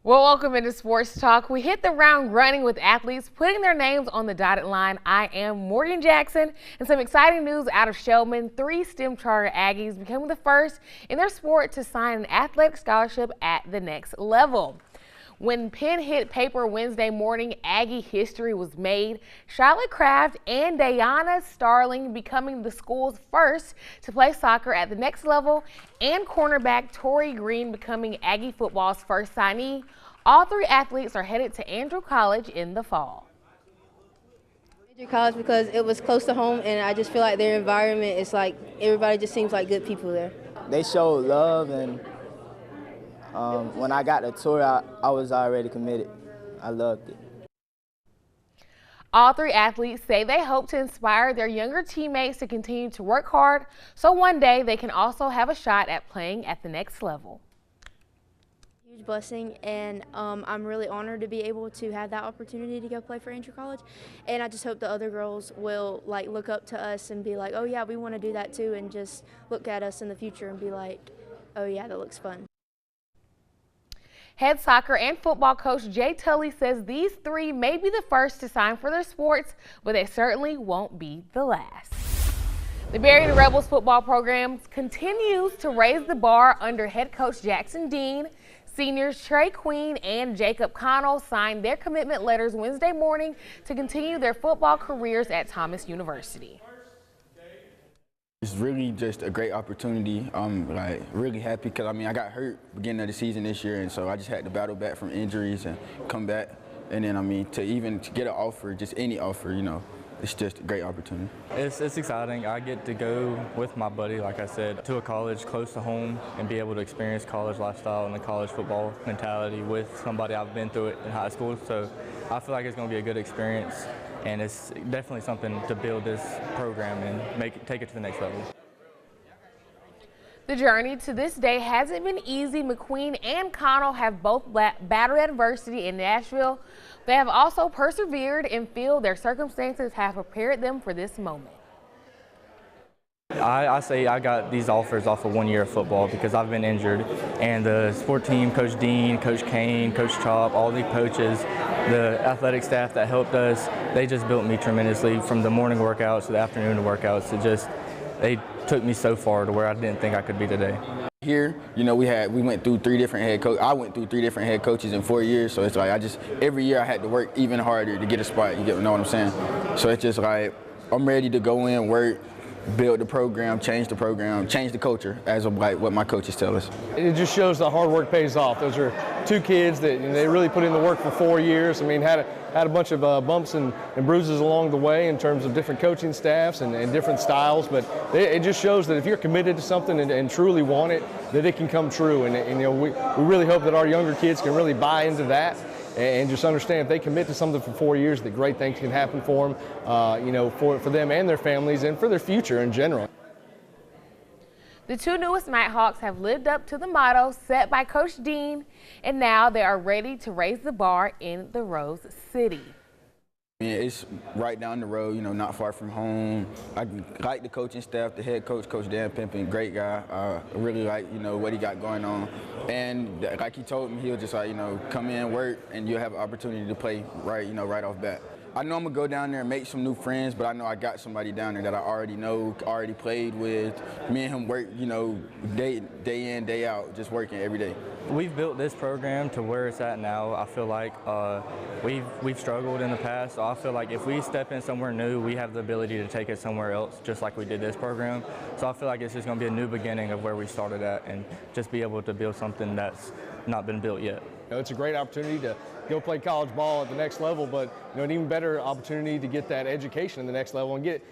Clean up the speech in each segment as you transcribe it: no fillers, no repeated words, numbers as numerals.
Well, welcome into Sports Talk. We hit the round running with athletes putting their names on the dotted line. I am Morgan Jackson, and some exciting news out of Shellman. 3 STEM charter Aggies becoming the first in their sport to sign an athletic scholarship at the next level. When pen hit paper Wednesday morning, Aggie history was made. Charlotte Craft and Diana Starling becoming the school's first to play soccer at the next level, and cornerback Tori Green becoming Aggie football's first signee. All 3 athletes are headed to Andrew College in the fall. Andrew College because it was close to home, and I just feel like their environment is like everybody just seems like good people there. They showed love, and when I got the tour, I was already committed. I loved it. All 3 athletes say they hope to inspire their younger teammates to continue to work hard so one day they can also have a shot at playing at the next level. Huge blessing, and I'm really honored to be able to have that opportunity to go play for Andrew College, and I just hope the other girls will look up to us and be like, oh yeah, we want to do that too, and just look at us in the future and be like, oh yeah, that looks fun. Head soccer and football coach Jay Tully says these 3 may be the first to sign for their sports, but they certainly won't be the last. The Berry Rebels football program continues to raise the bar under head coach Jackson Dean. Seniors Trey Queen and Jacob Connell signed their commitment letters Wednesday morning to continue their football careers at Thomas University. It's really just a great opportunity. I'm really happy because I got hurt beginning of the season this year, and so I just had to battle back from injuries and come back. And then to get an offer, just any offer, it's just a great opportunity. It's exciting. I get to go with my buddy, like I said, to a college close to home and be able to experience college lifestyle and the college football mentality with somebody I've been through it in high school. So I feel like it's going to be a good experience, and it's definitely something to build this program and take it to the next level. The journey to this day hasn't been easy. McQueen and Connell have both battled adversity in Nashville. They have also persevered and feel their circumstances have prepared them for this moment. I say I got these offers off of 1 year of football because I've been injured, and the sport team, Coach Dean, Coach Kane, Coach Chop, all the coaches, the athletic staff that helped us, they just built me tremendously from the morning workouts to the afternoon workouts. They took me so far to where I didn't think I could be today. Here, we went through 3 different head coaches. I went through 3 different head coaches in 4 years, so it's every year I had to work even harder to get a spot. You know what I'm saying? So it's just I'm ready to go in, work, build the program, change the culture as of what my coaches tell us. It just shows that hard work pays off. Those are 2 kids that they really put in the work for 4 years. Had a bunch of bumps and bruises along the way in terms of different coaching staffs and different styles, but it just shows that if you're committed to something and truly want it, that it can come true. And we really hope that our younger kids can really buy into that and just understand if they commit to something for 4 years, that great things can happen for them, for them and their families and for their future in general. The 2 newest Nighthawks have lived up to the motto set by Coach Dean, and now they are ready to raise the bar in the Rose City. It's right down the road, not far from home. I like the coaching staff, the head coach, Coach Dan Pimpin, great guy. I really like, what he got going on. And like he told me, he'll just come in, work, and you'll have an opportunity to play right off bat. I know I'm gonna go down there and make some new friends, but I know I got somebody down there that I already know, already played with. Me and him work, day in, day out, just working every day. We've built this program to where it's at now. I feel like we've struggled in the past, so I feel like if we step in somewhere new, we have the ability to take it somewhere else, just like we did this program. So I feel like it's just going to be a new beginning of where we started at, and just be able to build something that's not been built yet. It's a great opportunity to go play college ball at the next level, but an even better opportunity to get that education at the next level and get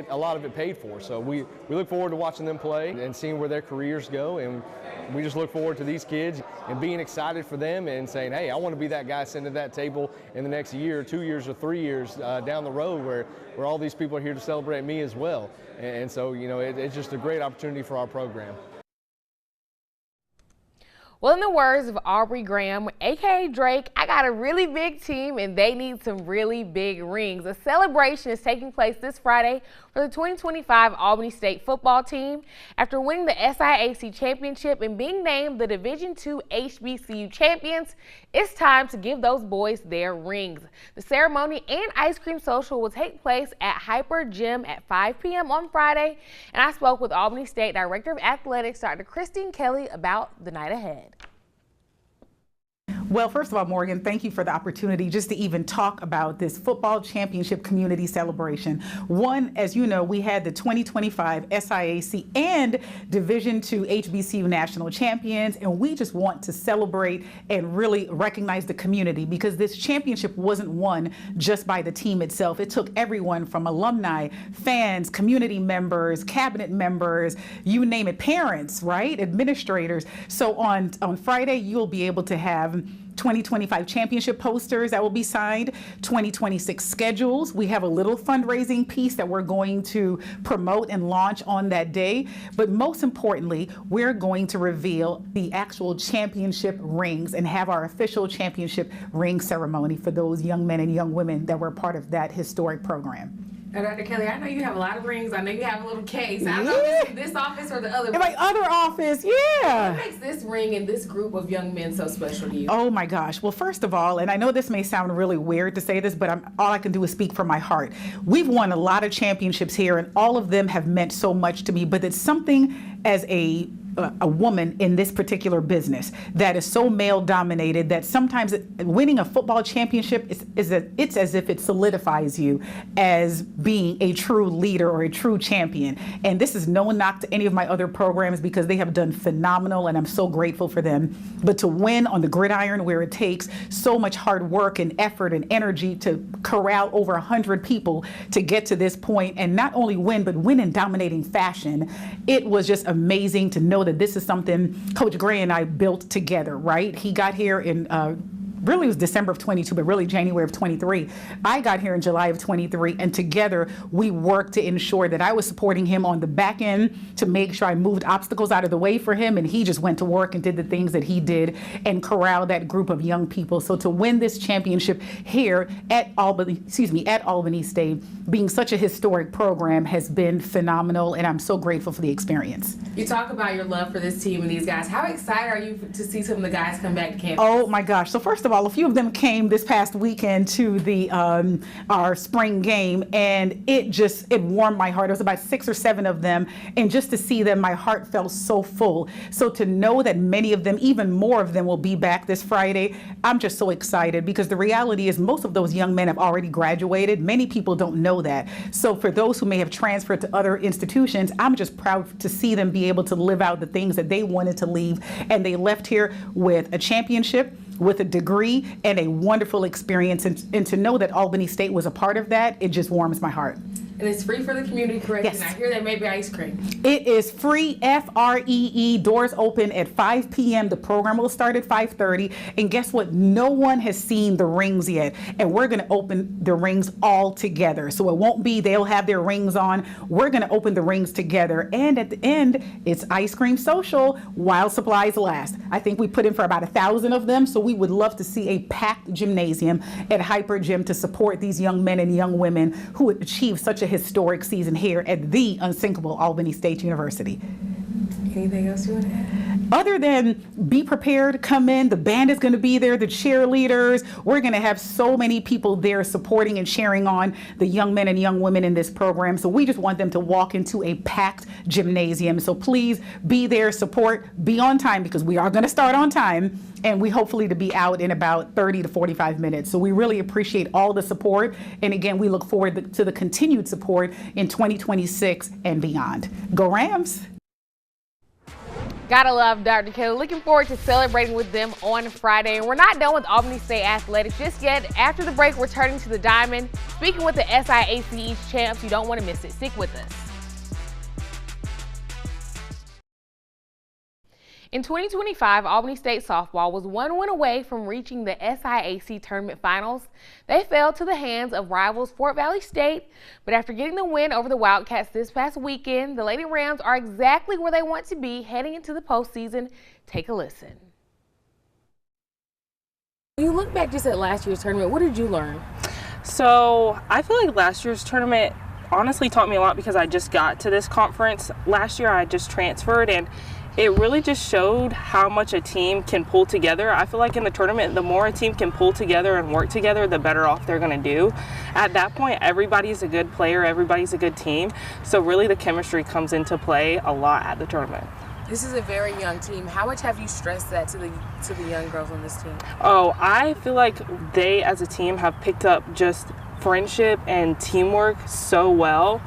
a lot of it paid for. So we look forward to watching them play and seeing where their careers go, and we just look forward to these kids and being excited for them and saying, hey, I want to be that guy sitting at that table in the next year, 2 years, or 3 years down the road where all these people are here to celebrate me as well. And so, it's just a great opportunity for our program. Well, in the words of Aubrey Graham, aka Drake, I got a really big team and they need some really big rings. A celebration is taking place this Friday for the 2025 Albany State football team. After winning the SIAC championship and being named the Division II HBCU champions, it's time to give those boys their rings. The ceremony and ice cream social will take place at Hyper Gym at 5 p.m. on Friday, and I spoke with Albany State Director of Athletics, Dr. Christine Kelly, about the night ahead. Well, first of all, Morgan, thank you for the opportunity just to even talk about this football championship community celebration. One, as you know, we had the 2025 SIAC and Division II HBCU national champions, and we just want to celebrate and really recognize the community because this championship wasn't won just by the team itself. It took everyone from alumni, fans, community members, cabinet members, you name it, parents, right? Administrators. So on Friday, you'll be able to have 2025 championship posters that will be signed, 2026 schedules. We have a little fundraising piece that we're going to promote and launch on that day. But most importantly, we're going to reveal the actual championship rings and have our official championship ring ceremony for those young men and young women that were part of that historic program. Now, Dr. Kelly, I know you have a lot of rings. I know you have a little case. I don't know if it's in this office or the other. In my other office, yeah. What makes this ring and this group of young men so special to you? Oh my gosh. Well, first of all, and I know this may sound really weird to say this, but all I can do is speak from my heart. We've won a lot of championships here, and all of them have meant so much to me, but it's something as a woman in this particular business that is so male dominated that sometimes winning a football championship it's as if it solidifies you as being a true leader or a true champion. And this is no knock to any of my other programs because they have done phenomenal and I'm so grateful for them. But to win on the gridiron where it takes so much hard work and effort and energy to corral over 100 people to get to this point and not only win, but win in dominating fashion, it was just amazing to know that this is something Coach Gray and I built together, right? He got here in really it was December of 22, but really January of 23. I got here in July of 23, and together we worked to ensure that I was supporting him on the back end to make sure I moved obstacles out of the way for him, and he just went to work and did the things that he did and corralled that group of young people. So to win this championship here at Albany State, being such a historic program has been phenomenal, and I'm so grateful for the experience. You talk about your love for this team and these guys. How excited are you to see some of the guys come back to campus? Oh my gosh. So first of all, a few of them came this past weekend to the our spring game, and it warmed my heart. It was about 6 or 7 of them, and just to see them, my heart felt so full. So to know that many of them, even more of them, will be back this Friday, I'm just so excited because the reality is most of those young men have already graduated. Many people don't know that. So for those who may have transferred to other institutions, I'm just proud to see them be able to live out the things that they wanted to leave, and they left here with a championship, with a degree, and a wonderful experience, and to know that Albany State was a part of that, it just warms my heart. And it's free for the community, correct? Yes. And I hear there may be ice cream. It is free, FREE, doors open at 5 p.m. The program will start at 5:30. And guess what? No one has seen the rings yet. And we're going to open the rings all together. So it won't be they'll have their rings on. We're going to open the rings together. And at the end, it's ice cream social while supplies last. I think we put in for about 1,000 of them. So we would love to see a packed gymnasium at Hyper Gym to support these young men and young women who achieved such a historic season here at the unsinkable Albany State University. Anything else you want to add? Other than be prepared, come in, the band is going to be there, the cheerleaders, we're going to have so many people there supporting and cheering on the young men and young women in this program. So we just want them to walk into a packed gymnasium. So please be there, support, be on time because we are going to start on time, and we hopefully to be out in about 30 to 45 minutes. So we really appreciate all the support. And again, we look forward to the continued support in 2026 and beyond. Go Rams! Gotta love Dr. Kelly. Looking forward to celebrating with them on Friday. And we're not done with Albany State Athletics just yet. After the break, we're turning to the Diamond, speaking with the SIAC East champs. You don't want to miss it. Stick with us. In 2025, Albany State softball was one win away from reaching the SIAC tournament finals. They fell to the hands of rivals Fort Valley State, but after getting the win over the Wildcats this past weekend, the Lady Rams are exactly where they want to be heading into the postseason. Take a listen. When you look back just at last year's tournament, what did you learn? So I feel like last year's tournament honestly taught me a lot because I just got to this conference. Last year I just transferred, and it really just showed how much a team can pull together. I feel like in the tournament, the more a team can pull together and work together, the better off they're going to do. At that point, everybody's a good player, everybody's a good team. So really the chemistry comes into play a lot at the tournament. This is a very young team. How much have you stressed that to the young girls on this team? Oh, I feel like they as a team have picked up just friendship and teamwork so well.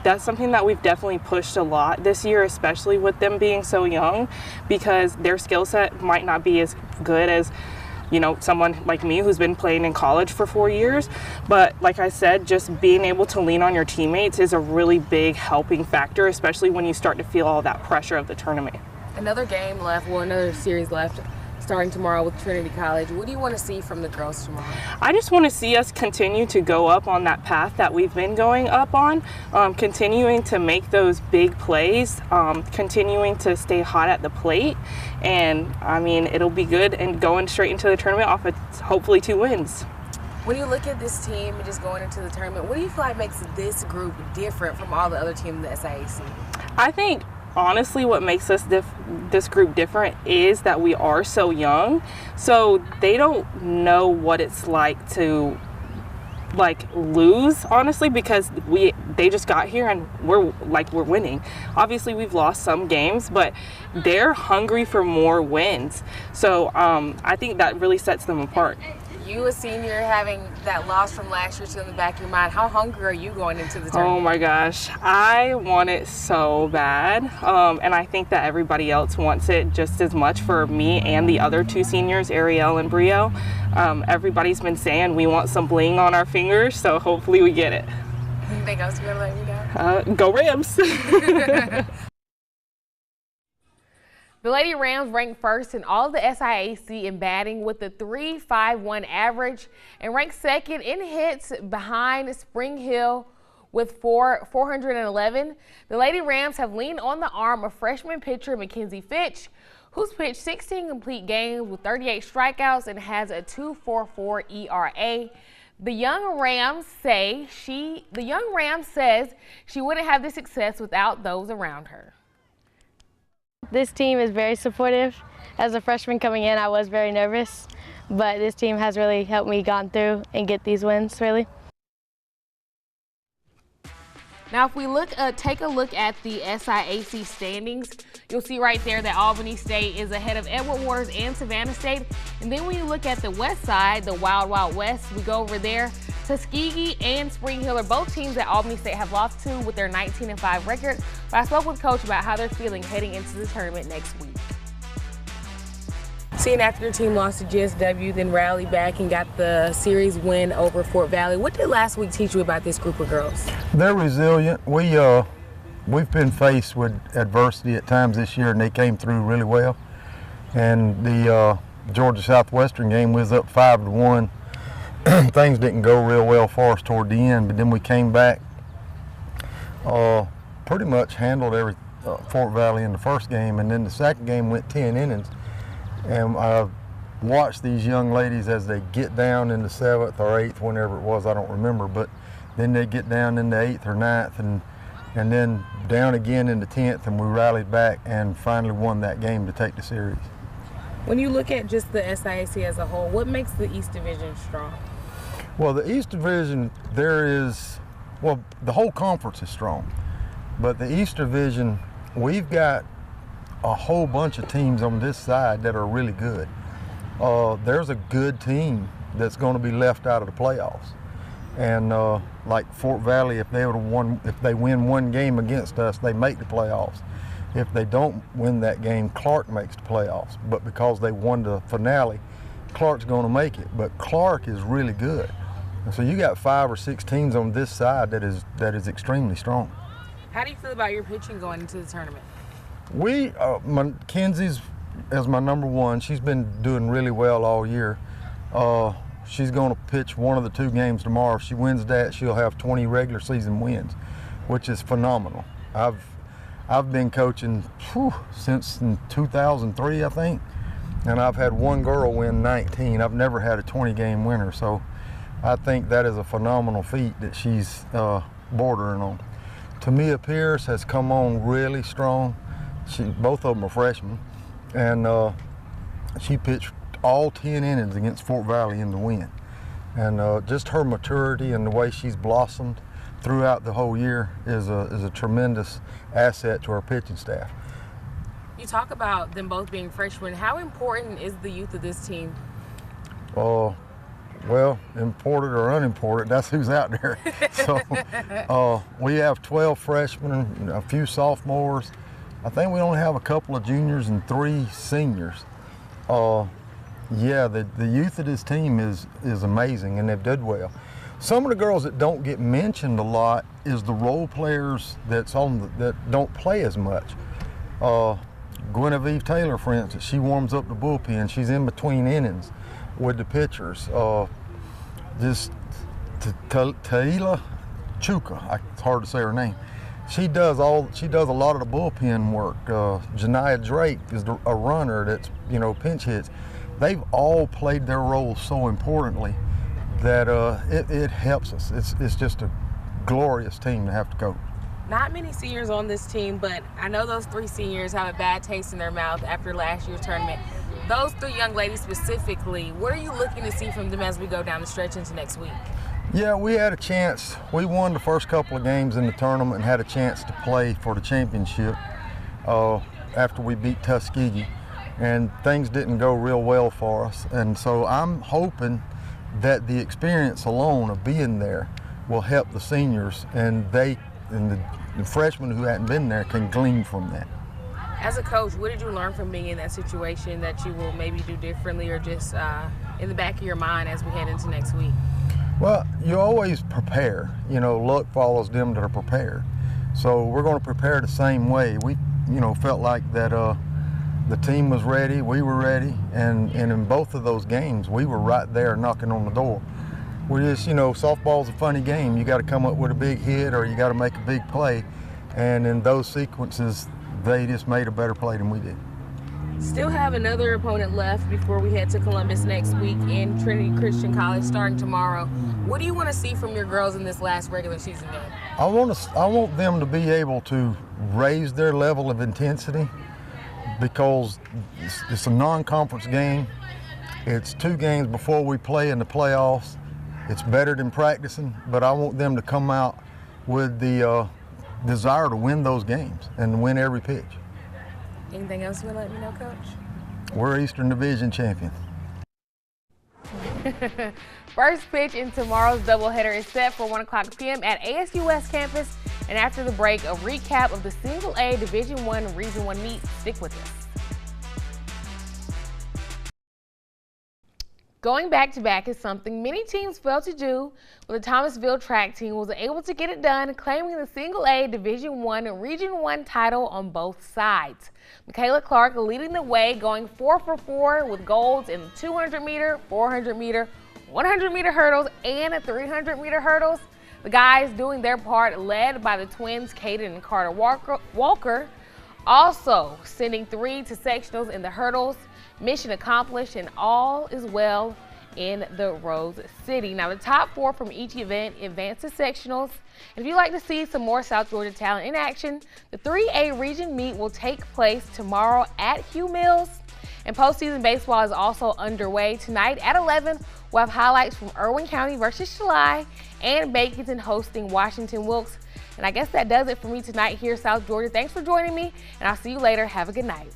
That's something that we've definitely pushed a lot this year, especially with them being so young, because their skill set might not be as good as, you know, someone like me who's been playing in college for 4 years. But like I said, just being able to lean on your teammates is a really big helping factor, especially when you start to feel all that pressure of the tournament. Another game left, well, another series left, starting tomorrow with Trinity College. What do you want to see from the girls tomorrow? I just want to see us continue to go up on that path that we've been going up on, continuing to make those big plays, continuing to stay hot at the plate. And I mean, it'll be good and going straight into the tournament off of hopefully 2 wins. When you look at this team and just going into the tournament, what do you feel like makes this group different from all the other teams in the SIAC? I think honestly what makes us this group different is that we are so young, so they don't know what it's like to lose, honestly, because they just got here and we're winning. Obviously we've lost some games, but they're hungry for more wins, so I think that really sets them apart. You, a senior, having that loss from last year still in the back of your mind, how hungry are you going into the tournament? Oh my gosh, I want it so bad, and I think that everybody else wants it just as much. For me and the other 2 seniors, Ariel and Brio, everybody's been saying we want some bling on our fingers, so hopefully we get it. Anything else you want to let me know? Go Rams! The Lady Rams ranked first in all of the SIAC in batting with a .351 average and ranked second in hits behind Spring Hill with 411. The Lady Rams have leaned on the arm of freshman pitcher Mackenzie Fitch, who's pitched 16 complete games with 38 strikeouts and has a 2.44 ERA. The young Rams says she wouldn't have this success without those around her. This team is very supportive. As a freshman coming in, I was very nervous, but this team has really helped me gone through and get these wins, really. Now, if we take a look at the SIAC standings, you'll see right there that Albany State is ahead of Edward Waters and Savannah State. And then when you look at the west side, the Wild Wild West, we go over there. Tuskegee and Spring Hill are both teams that Albany State have lost to with their 19-5 record. But I spoke with Coach about how they're feeling heading into the tournament next week. Seeing after your team lost to GSW, then rallied back and got the series win over Fort Valley, what did last week teach you about this group of girls? They're resilient. We've been faced with adversity at times this year, and they came through really well. And the Georgia Southwestern game was up 5-1. Things didn't go real well for us toward the end, but then we came back, pretty much handled Fort Valley in the first game, and then the second game went 10 innings. And I watched these young ladies as they get down in the 7th or 8th, whenever it was, I don't remember, but then they get down in the 8th or 9th and then down again in the 10th, and we rallied back and finally won that game to take the series. When you look at just the SIAC as a whole, what makes the East Division strong? Well, the East Division, the whole conference is strong, but the East Division, we've got a whole bunch of teams on this side that are really good. There's a good team that's going to be left out of the playoffs, and like Fort Valley, if they win one game against us, they make the playoffs. If they don't win that game, Clark makes the playoffs. But because they won the finale, Clark's going to make it. But Clark is really good, and so you got 5 or 6 teams on this side that is extremely strong. How do you feel about your pitching going into the tournament? Mackenzie's as my number 1. She's been doing really well all year. She's going to pitch one of the 2 games tomorrow. If she wins that, she'll have 20 regular season wins, which is phenomenal. I've been coaching since 2003, I think, and I've had one girl win 19. I've never had a 20-game winner, so I think that is a phenomenal feat that she's bordering on. Tamia Pierce has come on really strong. Both of them are freshmen, and she pitched all 10 innings against Fort Valley in the win. And just her maturity and the way she's blossomed throughout the whole year is a tremendous asset to our pitching staff. You talk about them both being freshmen. How important is the youth of this team? Well, imported or unimported, that's who's out there. So we have 12 freshmen, a few sophomores. I think we only have a couple of juniors and 3 seniors. Yeah, the youth of this team is amazing, and they've done well. Some of the girls that don't get mentioned a lot is the role players that don't play as much. Guinevere Taylor, for instance, she warms up the bullpen. She's in between innings with the pitchers. Taila Chuka, it's hard to say her name. She does a lot of the bullpen work. Janiah Drake is a runner that's pinch hits. They've all played their roles so importantly that it helps us. It's just a glorious team to have to coach. Not many seniors on this team, but I know those 3 seniors have a bad taste in their mouth after last year's tournament. Those 3 young ladies specifically, what are you looking to see from them as we go down the stretch into next week? Yeah, we had a chance. We won the first couple of games in the tournament and had a chance to play for the championship after we beat Tuskegee, and things didn't go real well for us. And so I'm hoping that the experience alone of being there will help the seniors, and the freshmen who hadn't been there can glean from that. As a coach, what did you learn from being in that situation that you will maybe do differently, or just in the back of your mind as we head into next week? Well, you always prepare. Luck follows them that are prepared. So we're going to prepare the same way. We, felt like that the team was ready, we were ready, and in both of those games, we were right there knocking on the door. We just, softball's a funny game. You got to come up with a big hit or you got to make a big play, and in those sequences, they just made a better play than we did. Still have another opponent left before we head to Columbus next week in Trinity Christian College starting tomorrow. What do you want to see from your girls in this last regular season game? I want them to be able to raise their level of intensity, because it's a non-conference game. It's 2 games before we play in the playoffs. It's better than practicing, but I want them to come out with the desire to win those games and win every pitch. Anything else you want to let me know, Coach? We're Eastern Division champions. First pitch in tomorrow's doubleheader is set for 1:00 p.m. at ASU West campus. And after the break, a recap of the Single A Division I Region I meet. Stick with us. Going back-to-back is something many teams failed to do, but the Thomasville track team was able to get it done, claiming the Single A Division I Region I title on both sides. Michaela Clark leading the way, going 4 for 4 with golds in the 200-meter, 400-meter, 100-meter hurdles, and 300-meter hurdles. The guys doing their part, led by the twins Caden and Carter Walker, also sending 3 to sectionals in the hurdles. Mission accomplished, and all is well in the Rose City. Now, the top 4 from each event advance to sectionals. And if you'd like to see some more South Georgia talent in action, the 3A region meet will take place tomorrow at Hugh Mills. And postseason baseball is also underway. Tonight at 11, we'll have highlights from Irwin County versus July and Baconton hosting Washington Wilkes. And I guess that does it for me tonight here in South Georgia. Thanks for joining me, and I'll see you later. Have a good night.